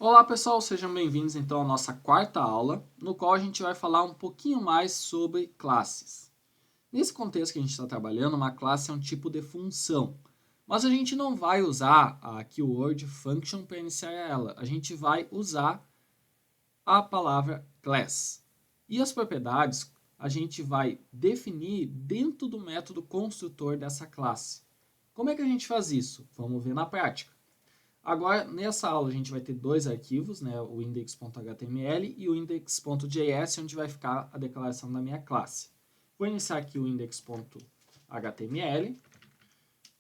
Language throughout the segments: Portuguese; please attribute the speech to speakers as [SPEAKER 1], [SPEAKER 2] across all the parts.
[SPEAKER 1] Olá pessoal, sejam bem-vindos então à nossa quarta aula, no qual a gente vai falar um pouquinho mais sobre classes. Nesse contexto que a gente está trabalhando, uma classe é um tipo de função, mas a gente não vai usar a keyword function para iniciar ela, a gente vai usar a palavra class. E as propriedades a gente vai definir dentro do método construtor dessa classe. Como é que a gente faz isso? Vamos ver na prática. Agora, nessa aula, a gente vai ter dois arquivos, né, o index.html e o index.js, onde vai ficar a declaração da minha classe. Vou iniciar aqui o index.html,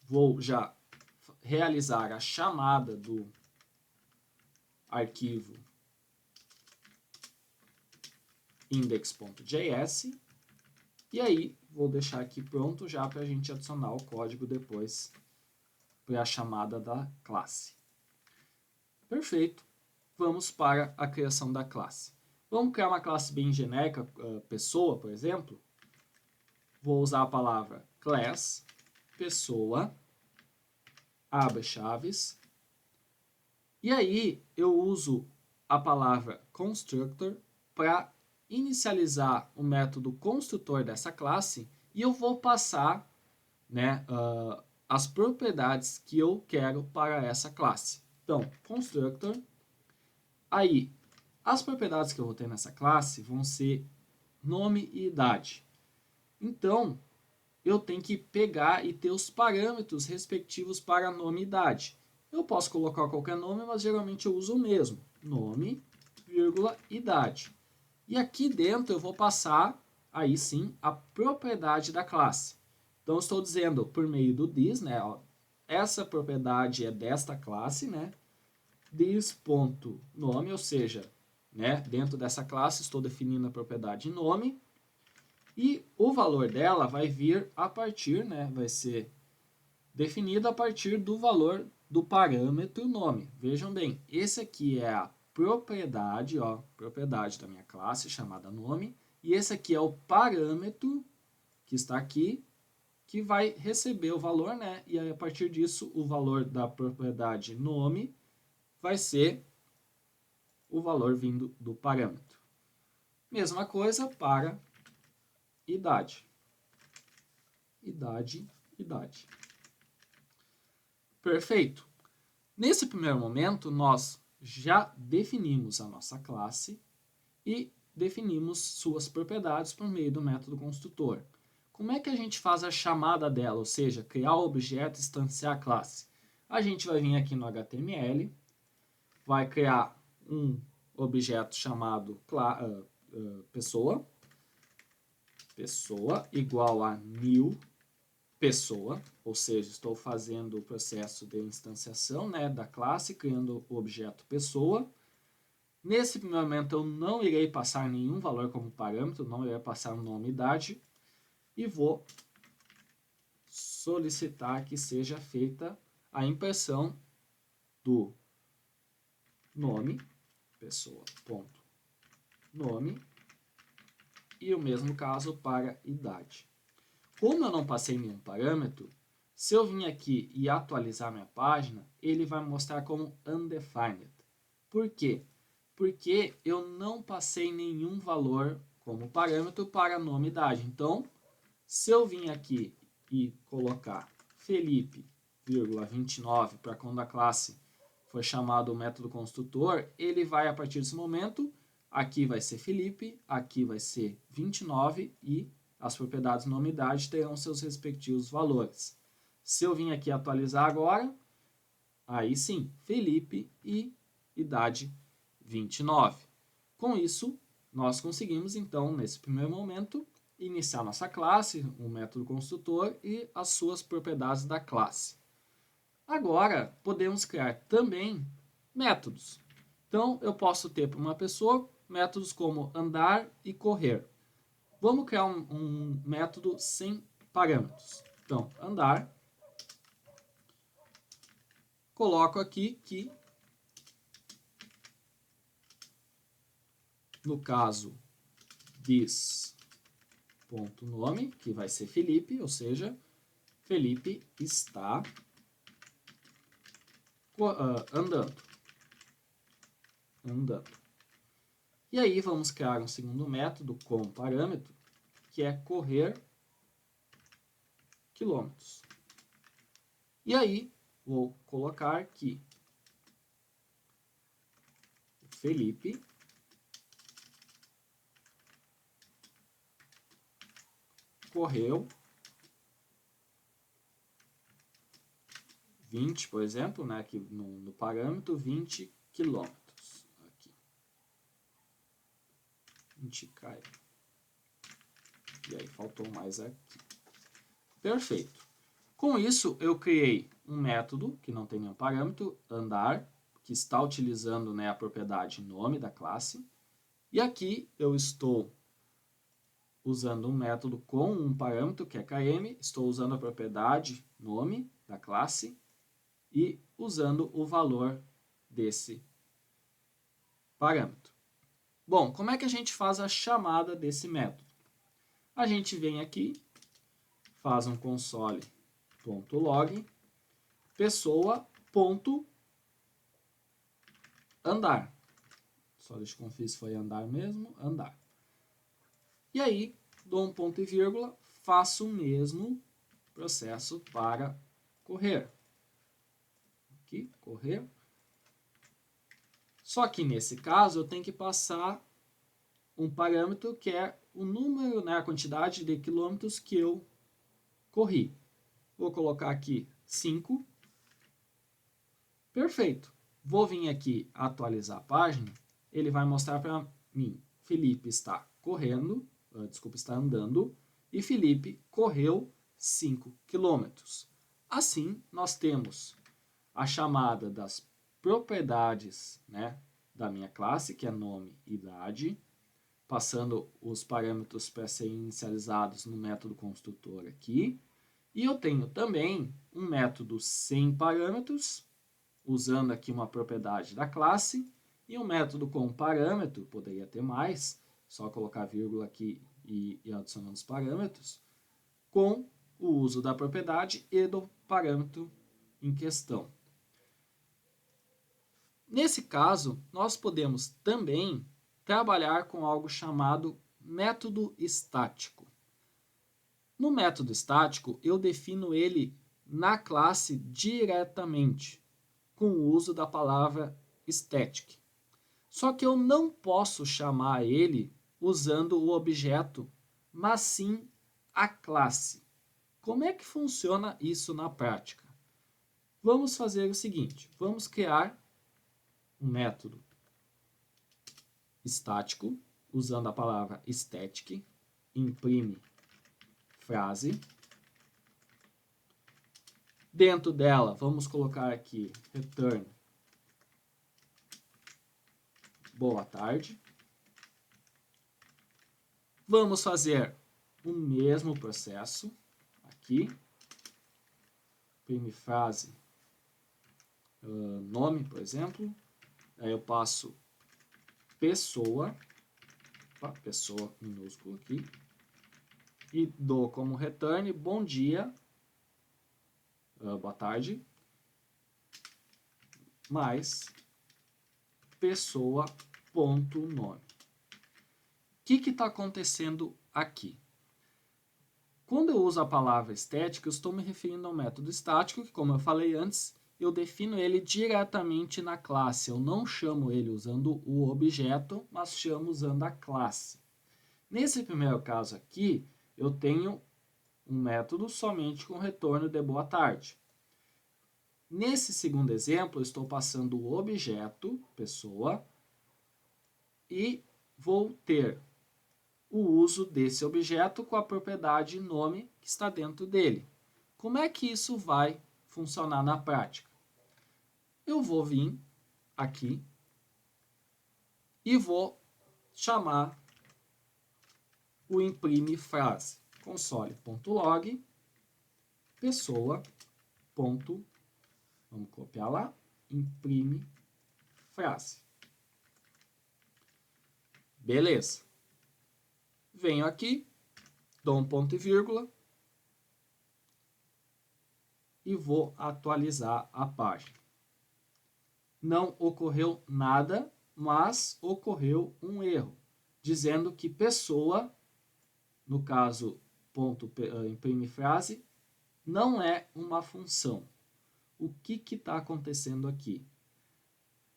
[SPEAKER 1] vou já realizar a chamada do arquivo index.js e aí vou deixar aqui pronto já para a gente adicionar o código depois para a chamada da classe. Perfeito. Vamos para a criação da classe. Vamos criar uma classe bem genérica, pessoa, por exemplo. Vou usar a palavra class, pessoa, abre chaves. E aí eu uso a palavra constructor para inicializar o método construtor dessa classe e eu vou passar, né, as propriedades que eu quero para essa classe. Então, constructor. Aí, as propriedades que eu vou ter nessa classe vão ser nome e idade. Então, eu tenho que pegar e ter os parâmetros respectivos para nome e idade. Eu posso colocar qualquer nome, mas geralmente eu uso o mesmo. Nome, vírgula, idade. E aqui dentro eu vou passar, aí sim, a propriedade da classe. Então, eu estou dizendo por meio do this, né? Ó, essa propriedade é desta classe, né? This.nome, ou seja, né, dentro dessa classe estou definindo a propriedade nome e o valor dela vai vir a partir, né, vai ser definido a partir do valor do parâmetro nome. Vejam bem, esse aqui é a propriedade, ó, propriedade da minha classe chamada nome, e esse aqui é o parâmetro que está aqui, que vai receber o valor, né, e aí, a partir disso o valor da propriedade nome vai ser o valor vindo do parâmetro. Mesma coisa para idade. Idade, idade. Perfeito. Nesse primeiro momento, nós já definimos a nossa classe e definimos suas propriedades por meio do método construtor. Como é que a gente faz a chamada dela, ou seja, criar o objeto e instanciar a classe? A gente vai vir aqui no HTML, vai criar um objeto chamado pessoa, pessoa igual a new pessoa, ou seja, estou fazendo o processo de instanciação, né, da classe, criando o objeto pessoa. Nesse primeiro momento eu não irei passar nenhum valor como parâmetro, não irei passar nome e idade, e vou solicitar que seja feita a impressão do nome, pessoa, ponto, nome, e o mesmo caso para idade. Como eu não passei nenhum parâmetro, se eu vir aqui e atualizar minha página, ele vai mostrar como undefined. Por quê? Porque eu não passei nenhum valor como parâmetro para nome e idade. Então, se eu vir aqui e colocar Felipe, 29 para quando a classe for chamado o método construtor, ele vai, a partir desse momento, aqui vai ser Felipe, aqui vai ser 29 e as propriedades nome e idade terão seus respectivos valores. Se eu vim aqui atualizar agora, aí sim, Felipe e idade 29. Com isso, nós conseguimos, então, nesse primeiro momento, iniciar nossa classe, o método construtor e as suas propriedades da classe. Agora, podemos criar também métodos. Então, eu posso ter para uma pessoa métodos como andar e correr. Vamos criar um método sem parâmetros. Então, andar. Coloco aqui que, no caso, this.nome, que vai ser Felipe, ou seja, Felipe está andando. andando. E aí vamos criar um segundo método com parâmetro, que é correr quilômetros. E aí vou colocar que o Felipe correu 20, por exemplo, né, aqui no parâmetro, 20 quilômetros. Aqui. 20 km. E aí faltou mais aqui. Perfeito. Com isso, eu criei um método, que não tem nenhum parâmetro, andar, que está utilizando, né, a propriedade nome da classe. E aqui eu estou usando um método com um parâmetro, que é km, estou usando a propriedade nome da classe e usando o valor desse parâmetro. Bom, como é que a gente faz a chamada desse método? A gente vem aqui, faz um console.log, pessoa.andar. Só deixa eu conferir se foi andar mesmo, andar. E aí, dou um ponto e vírgula, faço o mesmo processo para correr. Aqui, correr. Só que nesse caso eu tenho que passar um parâmetro que é o número, né, a quantidade de quilômetros que eu corri. Vou colocar aqui 5. Perfeito. Vou vir aqui atualizar a página. Ele vai mostrar para mim, Felipe está correndo, está andando, e Felipe correu 5 quilômetros. Assim, nós temos a chamada das propriedades, né, da minha classe, que é nome e idade, passando os parâmetros para serem inicializados no método construtor aqui. E eu tenho também um método sem parâmetros, usando aqui uma propriedade da classe, e um método com parâmetro, poderia ter mais, só colocar vírgula aqui e adicionando os parâmetros, com o uso da propriedade e do parâmetro em questão. Nesse caso, nós podemos também trabalhar com algo chamado método estático. No método estático, eu defino ele na classe diretamente, com o uso da palavra static. Só que eu não posso chamar ele usando o objeto, mas sim a classe. Como é que funciona isso na prática? Vamos fazer o seguinte, vamos criar um método estático, usando a palavra static, imprime frase. Dentro dela, vamos colocar aqui return boa tarde. Vamos fazer o mesmo processo aqui. Imprime frase nome, por exemplo. Aí eu passo pessoa minúsculo aqui, e dou como return bom dia, boa tarde, mais pessoa.nome. O que está acontecendo aqui? Quando eu uso a palavra estética, eu estou me referindo ao método estático, que, como eu falei antes, eu defino ele diretamente na classe. Eu não chamo ele usando o objeto, mas chamo usando a classe. Nesse primeiro caso aqui, eu tenho um método somente com retorno de boa tarde. Nesse segundo exemplo, eu estou passando o objeto, pessoa, e vou ter o uso desse objeto com a propriedade nome que está dentro dele. Como é que isso vai funcionar na prática? Eu vou vir aqui e vou chamar o imprime frase. Console.log pessoa. Vamos copiar lá. Imprime frase. Beleza. Venho aqui, dou um ponto e vírgula e vou atualizar a página. Não ocorreu nada mas ocorreu um erro, dizendo que pessoa, no caso, ponto imprime frase, não é uma função. O que está acontecendo aqui?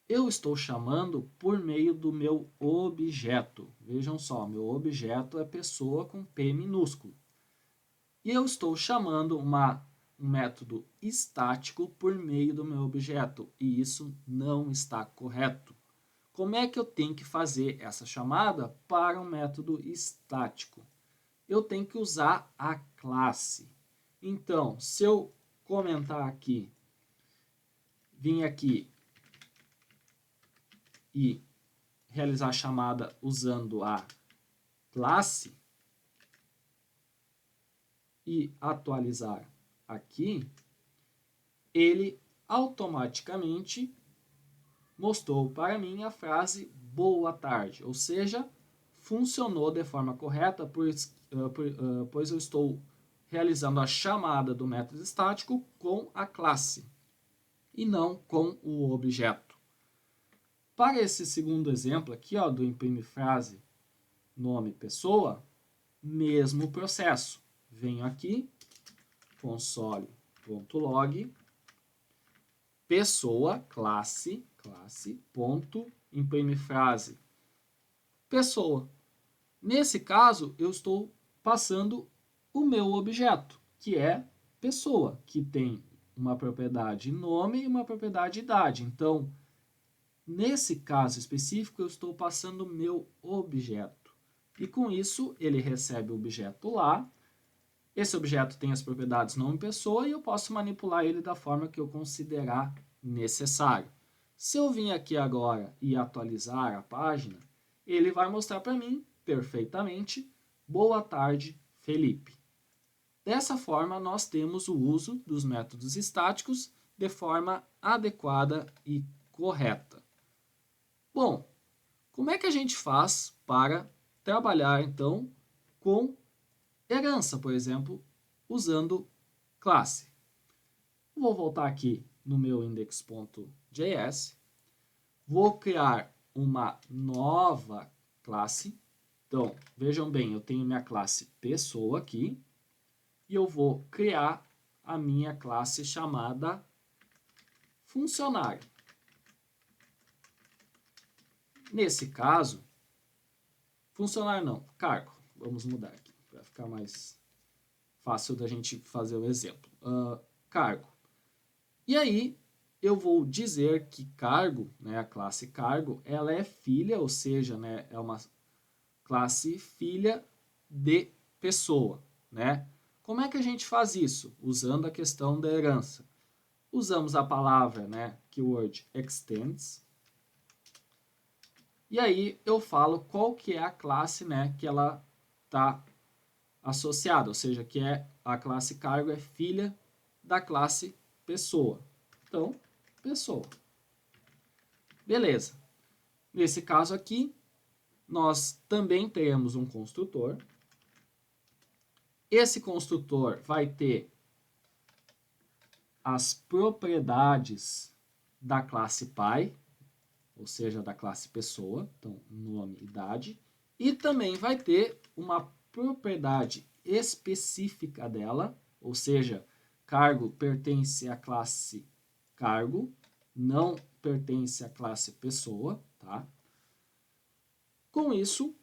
[SPEAKER 1] Eu estou chamando por meio do meu objeto. Vejam só, meu objeto é pessoa com P minúsculo. E eu estou chamando um método estático por meio do meu objeto. E isso não está correto. Como é que eu tenho que fazer essa chamada para um método estático? Eu tenho que usar a classe. Então, se eu comentar aqui, vim aqui e realizar a chamada usando a classe e atualizar aqui, ele automaticamente mostrou para mim a frase boa tarde, ou seja, funcionou de forma correta, pois eu estou realizando a chamada do método estático com a classe e não com o objeto. Para esse segundo exemplo aqui, ó, do imprime frase nome pessoa, mesmo processo. Venho aqui, console.log, pessoa, classe, ponto, imprime frase, pessoa. Nesse caso, eu estou passando o meu objeto, que é pessoa, que tem uma propriedade nome e uma propriedade idade. Então, nesse caso específico, eu estou passando o meu objeto. E com isso, ele recebe o objeto lá. Esse objeto tem as propriedades nome e pessoa e eu posso manipular ele da forma que eu considerar necessário. Se eu vir aqui agora e atualizar a página, ele vai mostrar para mim perfeitamente boa tarde, Felipe. Dessa forma, nós temos o uso dos métodos estáticos de forma adequada e correta. Bom, como é que a gente faz para trabalhar, então, com herança, por exemplo, usando classe? Vou voltar aqui no meu index.js, vou criar uma nova classe. Então, vejam bem, eu tenho minha classe pessoa aqui, e eu vou criar a minha classe chamada funcionário. Nesse caso, funcionário não, cargo. Vamos mudar aqui, para ficar mais fácil da gente fazer o exemplo. Cargo. E aí, eu vou dizer que cargo, né, a classe cargo, ela é filha, ou seja, né, é uma classe filha de pessoa, né? Como é que a gente faz isso? Usando a questão da herança. Usamos a palavra, né, keyword extends. E aí eu falo qual que é a classe, né, que ela está associada, ou seja, que é a classe cargo é filha da classe pessoa. Então, pessoa. Beleza. Nesse caso aqui, nós também teremos um construtor. Esse construtor vai ter as propriedades da classe pai, ou seja, da classe pessoa, então nome, idade, e também vai ter uma propriedade específica dela, ou seja, cargo pertence à classe cargo, não pertence à classe pessoa, tá? Com isso,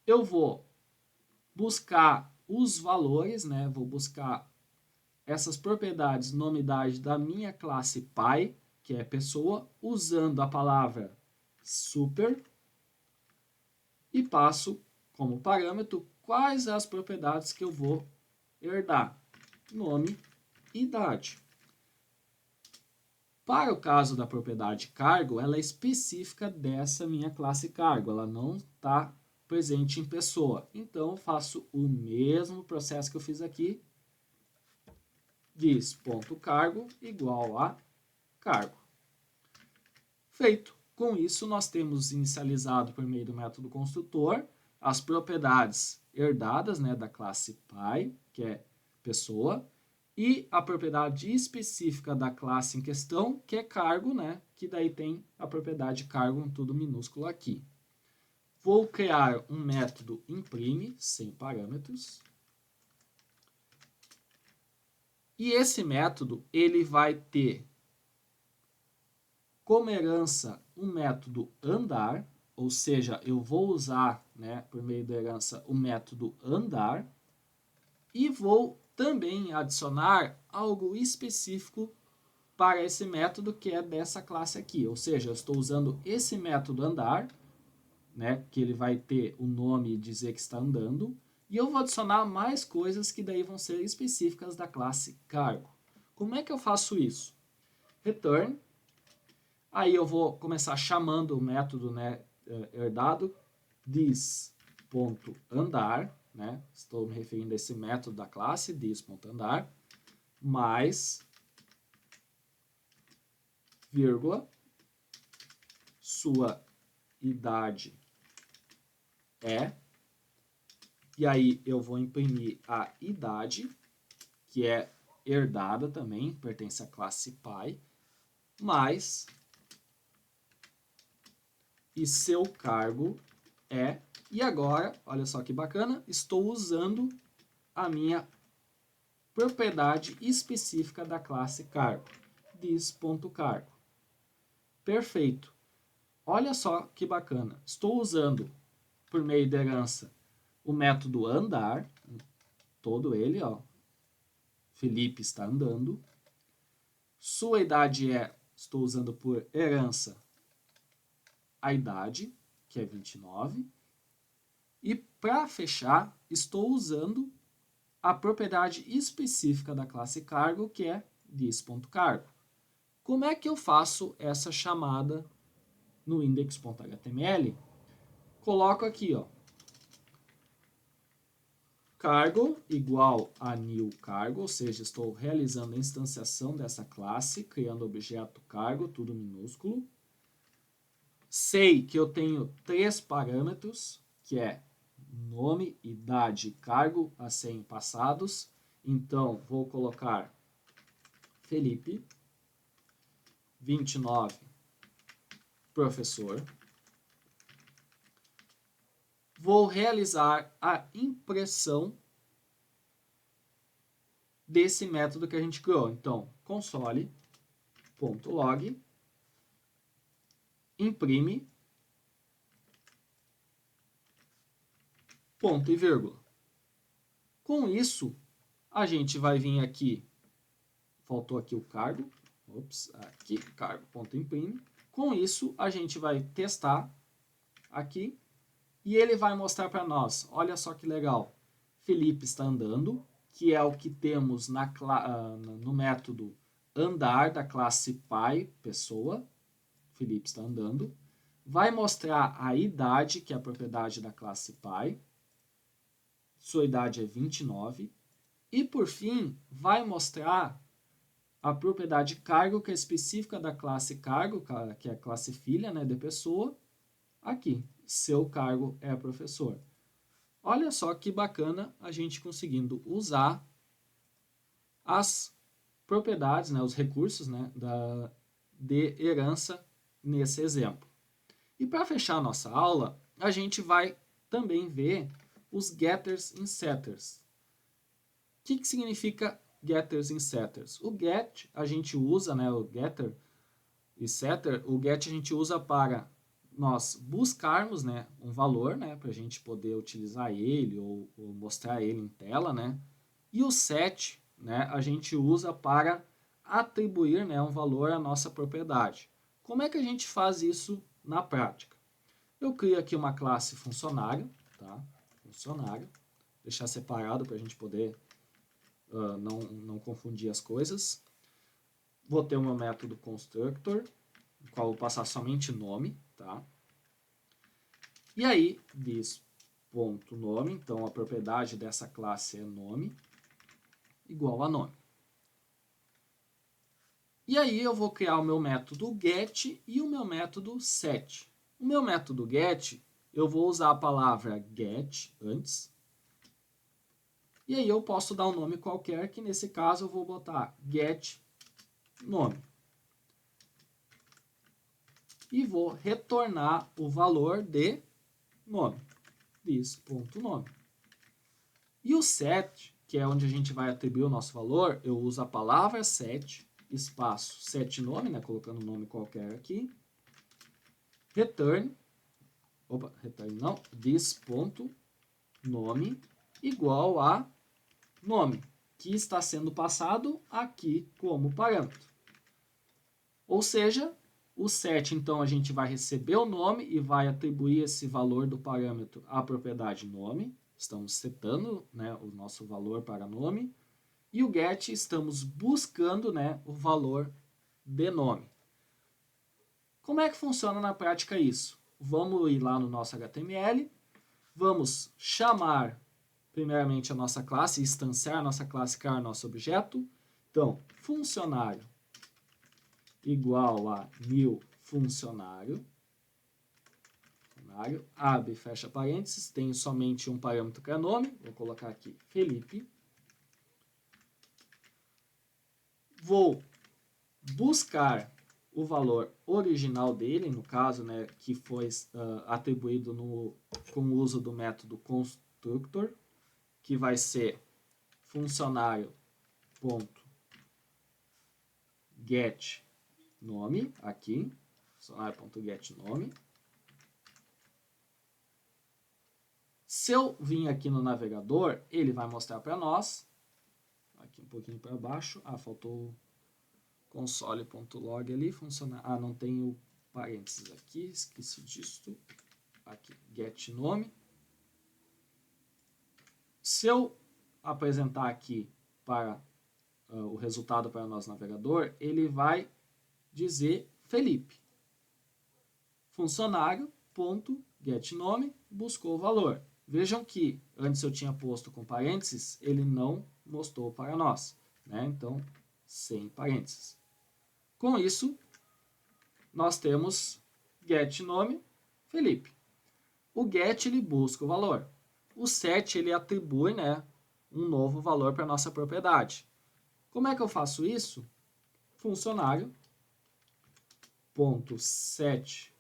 [SPEAKER 1] eu vou buscar os valores, né? Vou buscar essas propriedades, nome, idade da minha classe pai, que é pessoa, usando a palavra super e passo como parâmetro quais as propriedades que eu vou herdar. Nome e idade. Para o caso da propriedade cargo, ela é específica dessa minha classe cargo, ela não está presente em pessoa. Então, eu faço o mesmo processo que eu fiz aqui, diz.cargo igual a cargo. Feito. Com isso, nós temos inicializado por meio do método construtor as propriedades herdadas, né, da classe pai, que é pessoa, e a propriedade específica da classe em questão, que é cargo, né? Que daí tem a propriedade cargo, tudo minúsculo aqui. Vou criar um método imprime, sem parâmetros. E esse método, ele vai ter como herança um método andar, ou seja, eu vou usar, né, por meio da herança, o método andar, e vou também adicionar algo específico para esse método que é dessa classe aqui, ou seja, eu estou usando esse método andar, né, que ele vai ter o nome e dizer que está andando, e eu vou adicionar mais coisas que daí vão ser específicas da classe cargo. Como é que eu faço isso? Return, aí eu vou começar chamando o método, né, herdado, this.andar, né, estou me referindo a esse método da classe, this.andar, mais, vírgula, sua idade é, e aí eu vou imprimir a idade, que é herdada também, pertence à classe pai, mais, e seu cargo é, e agora, olha só que bacana, estou usando a minha propriedade específica da classe cargo, this.cargo. Perfeito. Olha só que bacana, estou usando, por meio da herança, o método andar, todo ele, ó, Felipe está andando. Sua idade é, estou usando por herança, a idade, que é 29. E para fechar, estou usando a propriedade específica da classe cargo, que é this.cargo. Como é que eu faço essa chamada no index.html? Coloco aqui, ó, cargo igual a new cargo, ou seja, estou realizando a instanciação dessa classe, criando objeto cargo, tudo minúsculo. Sei que eu tenho 3 parâmetros, que é nome, idade, cargo a serem passados. Então, vou colocar Felipe, 29, professor. Vou realizar a impressão desse método que a gente criou. Então, console.log, imprime, ponto e vírgula. Com isso, a gente vai vir aqui, faltou aqui o cargo, aqui, cargo, ponto imprime. Com isso, a gente vai testar aqui e ele vai mostrar para nós, olha só que legal, Felipe está andando, que é o que temos no método andar da classe pai, pessoa, Felipe está andando. Vai mostrar a idade, que é a propriedade da classe pai, sua idade é 29. E por fim, vai mostrar a propriedade cargo, que é específica da classe cargo, que é a classe filha, né, de pessoa, aqui, seu cargo é professor. Olha só que bacana a gente conseguindo usar as propriedades, né, os recursos, né, de herança nesse exemplo. E para fechar a nossa aula, a gente vai também ver os getters e setters. O que significa getters e setters? O get a gente usa, né, o getter e setter, o get a gente usa para nós buscarmos, né, um valor, né, para a gente poder utilizar ele ou mostrar ele em tela, né, e o set, né, a gente usa para atribuir, né, um valor à nossa propriedade. Como é que a gente faz isso na prática? Eu crio aqui uma classe funcionário, tá? Funcionário, deixar separado para a gente poder não confundir as coisas. Vou ter o meu método constructor, no qual eu vou passar somente nome, tá? E aí, this.nome, então a propriedade dessa classe é nome, igual a nome. E aí eu vou criar o meu método get e o meu método set. O meu método get, eu vou usar a palavra get antes, E aí eu posso dar um nome qualquer, que nesse caso eu vou botar get nome. E vou retornar o valor de nome, this.nome. E o set, que é onde a gente vai atribuir o nosso valor, eu uso a palavra set, espaço setNome, né, colocando um nome qualquer aqui, return não, this.nome igual a nome, que está sendo passado aqui como parâmetro. Ou seja, o set, então, a gente vai receber o nome e vai atribuir esse valor do parâmetro à propriedade nome. Estamos setando, né, o nosso valor para nome. E o get, estamos buscando, né, o valor de nome. Como é que funciona na prática isso? Vamos ir lá no nosso HTML, vamos chamar primeiramente a nossa classe, instanciar a nossa classe, criar nosso objeto. Então, funcionário igual a new funcionário, abre e fecha parênteses, tenho somente um parâmetro que é nome, vou colocar aqui Felipe. Vou buscar o valor original dele, no caso, né, que foi atribuído com o uso do método constructor, que vai ser funcionário.get nome, aqui, funcionário.get nome. Se eu vir aqui no navegador, ele vai mostrar para nós, aqui um pouquinho para baixo, faltou console.log ali, não tem o parênteses aqui, esqueci disso, aqui, get nome. Se eu apresentar aqui para o resultado para o nosso navegador, ele vai dizer Felipe. Funcionário.getNome buscou o valor. Vejam que antes eu tinha posto com parênteses, ele não mostrou para nós, né? Então, sem parênteses. Com isso, nós temos getNome Felipe. O get ele busca o valor. O set ele atribui, né, um novo valor para a nossa propriedade. Como é que eu faço isso? Funcionário.set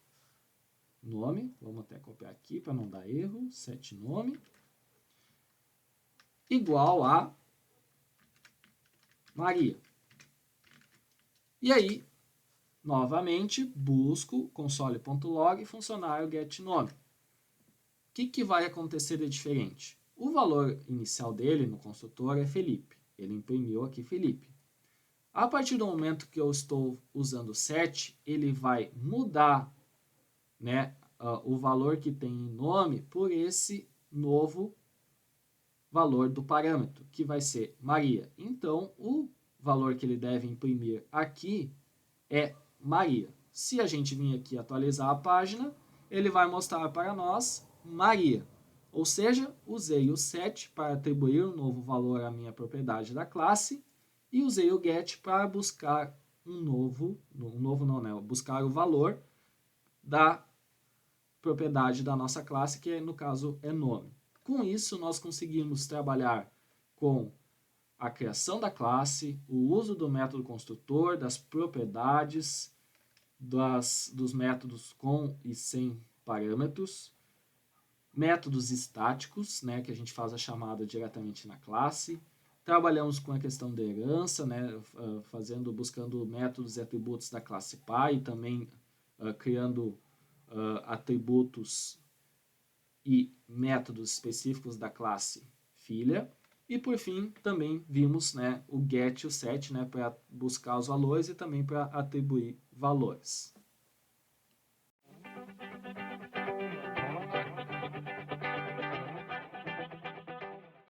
[SPEAKER 1] nome, vamos até copiar aqui para não dar erro, set nome, igual a Maria. E aí, novamente, busco console.log funcionário get nome. O que vai acontecer de diferente? O valor inicial dele no construtor é Felipe. Ele imprimiu aqui Felipe. A partir do momento que eu estou usando set, ele vai mudar, né, o valor que tem em nome por esse novo valor do parâmetro, que vai ser Maria. Então, o valor que ele deve imprimir aqui é Maria. Se a gente vir aqui atualizar a página, ele vai mostrar para nós Maria. Ou seja, usei o set para atribuir um novo valor à minha propriedade da classe e usei o get para buscar buscar o valor da propriedade da nossa classe, que no caso é nome. Com isso, nós conseguimos trabalhar com a criação da classe, o uso do método construtor, das propriedades, dos métodos com e sem parâmetros, métodos estáticos, né, que a gente faz a chamada diretamente na classe. Trabalhamos com a questão da herança, né, buscando métodos e atributos da classe pai e também criando atributos e métodos específicos da classe filha. E por fim, também vimos, né, o get e o set, né, para buscar os valores e também para atribuir valores.